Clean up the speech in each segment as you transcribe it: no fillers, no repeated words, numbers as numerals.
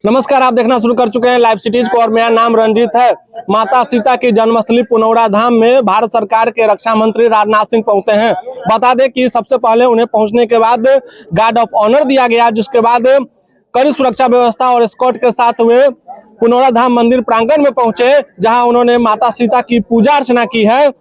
नमस्कार, आप देखना शुरू कर चुके हैं लाइव सिटीज को और मेरा नाम रंजीत है। माता सीता की जन्मस्थली पुनौरा धाम में भारत सरकार के रक्षा मंत्री राजनाथ सिंह पहुंचे हैं। बता दें कि सबसे पहले उन्हें पहुंचने के बाद गार्ड ऑफ ऑनर दिया गया, जिसके बाद कड़ी सुरक्षा व्यवस्था और एस्कॉर्ट के साथ वे पुनौरा धाम मंदिर प्रांगण में पहुंचे, जहां उन्होंने माता सीता की पूजा अर्चना की है।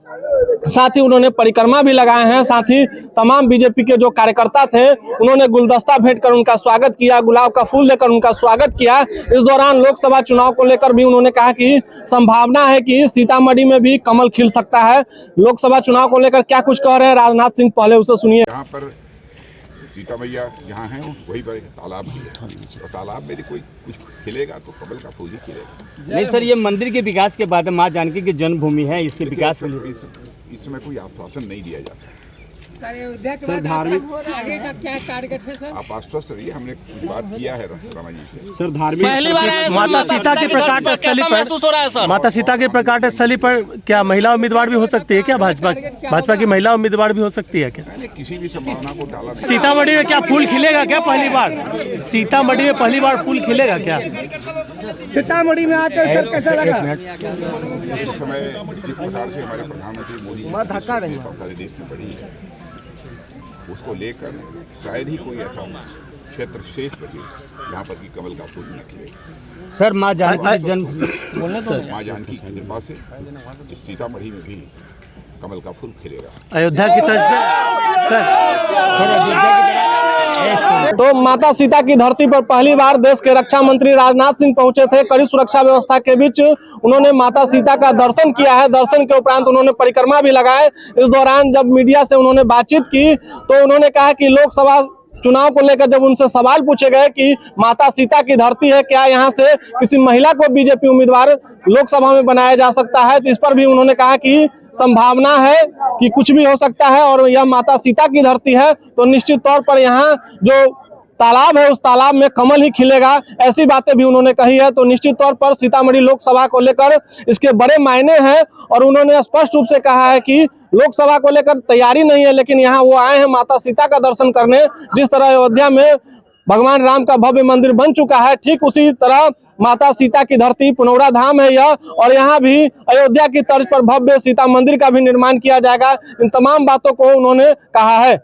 साथ ही उन्होंने परिक्रमा भी लगाए हैं। साथ ही तमाम बीजेपी के जो कार्यकर्ता थे उन्होंने गुलदस्ता भेंट कर उनका स्वागत किया, गुलाब का फूल देकर उनका स्वागत किया। इस दौरान लोकसभा चुनाव को लेकर भी उन्होंने कहा कि संभावना है कि सीतामढ़ी में भी कमल खिल सकता है। लोकसभा चुनाव को लेकर क्या कुछ कह रहे हैं राजनाथ सिंह, पहले उसे सुनिए। यहाँ पर सीता मैया जहाँ है वहीं पर एक तालाब भी है और तालाब में कोई कुछ खिलेगा तो कमल का फूल ही खिलेगा। नहीं सर, ये मंदिर के विकास के बाद माँ जानकी की जन्मभूमि है, इसके विकास के लिए इस समय कोई आश्वासन नहीं दिया जाता। सर धार्मिक आगे का क्या टारगेट है सर? आप आश्वस्त रहिए, हमने कुछ बात किया है रमा जी से। सर धार्मिक माता सीता के प्रकाट स्थली पर माता सीता के प्रकाट स्थली पर क्या महिला उम्मीदवार भी हो सकती है? क्या भाजपा की महिला उम्मीदवार भी हो सकती है क्या? मैंने किसी भी संभावना को टाला नहीं। सीतामढ़ी में क्या फूल खिलेगा क्या पहली बार? सीतामढ़ी में पहली बार फूल खिलेगा क्या? सीतामढ़ी में आकर कैसा लगा? इस समय जिस प्रकार से हमारे प्रधानमंत्री मोदी सारे देश में बढ़ी है, उसको लेकर शायद ही कोई ऐसा क्षेत्र शेष बचे जहाँ पर कि कमल का फूल न खिले। सर माँ जानकी की जन्म माँ जानकी की कृपा से इस सीतामढ़ी में भी कमल का फूल खिलेगा। अयोध्या की तर्ज पे तो माता सीता की धरती पर पहली बार देश के रक्षा मंत्री राजनाथ सिंह पहुंचे थे। कड़ी सुरक्षा व्यवस्था के बीच उन्होंने माता सीता का दर्शन किया है। दर्शन के उपरांत उन्होंने परिक्रमा भी लगाए। इस दौरान जब मीडिया से उन्होंने बातचीत की तो उन्होंने कहा कि लोकसभा चुनाव को लेकर जब उनसे सवाल पूछे गए कि माता सीता की धरती है, क्या यहाँ से किसी महिला को बीजेपी उम्मीदवार लोकसभा में बनाया जा सकता है, तो इस पर भी उन्होंने कहा कि संभावना है कि कुछ भी हो सकता है और यह माता सीता की धरती है तो निश्चित तौर पर यहाँ जो तालाब है उस तालाब में कमल ही खिलेगा। ऐसी बातें भी उन्होंने कही है। तो निश्चित तौर पर सीतामढ़ी लोकसभा को लेकर इसके बड़े मायने हैं और उन्होंने स्पष्ट रूप से कहा है कि लोकसभा को लेकर तैयारी नहीं है, लेकिन यहाँ वो आए हैं माता सीता का दर्शन करने। जिस तरह अयोध्या में भगवान राम का भव्य मंदिर बन चुका है, ठीक उसी तरह माता सीता की धरती पुनौरा धाम है यह, और यहाँ भी अयोध्या की तर्ज पर भव्य सीता मंदिर का भी निर्माण किया जाएगा। इन तमाम बातों को उन्होंने कहा है।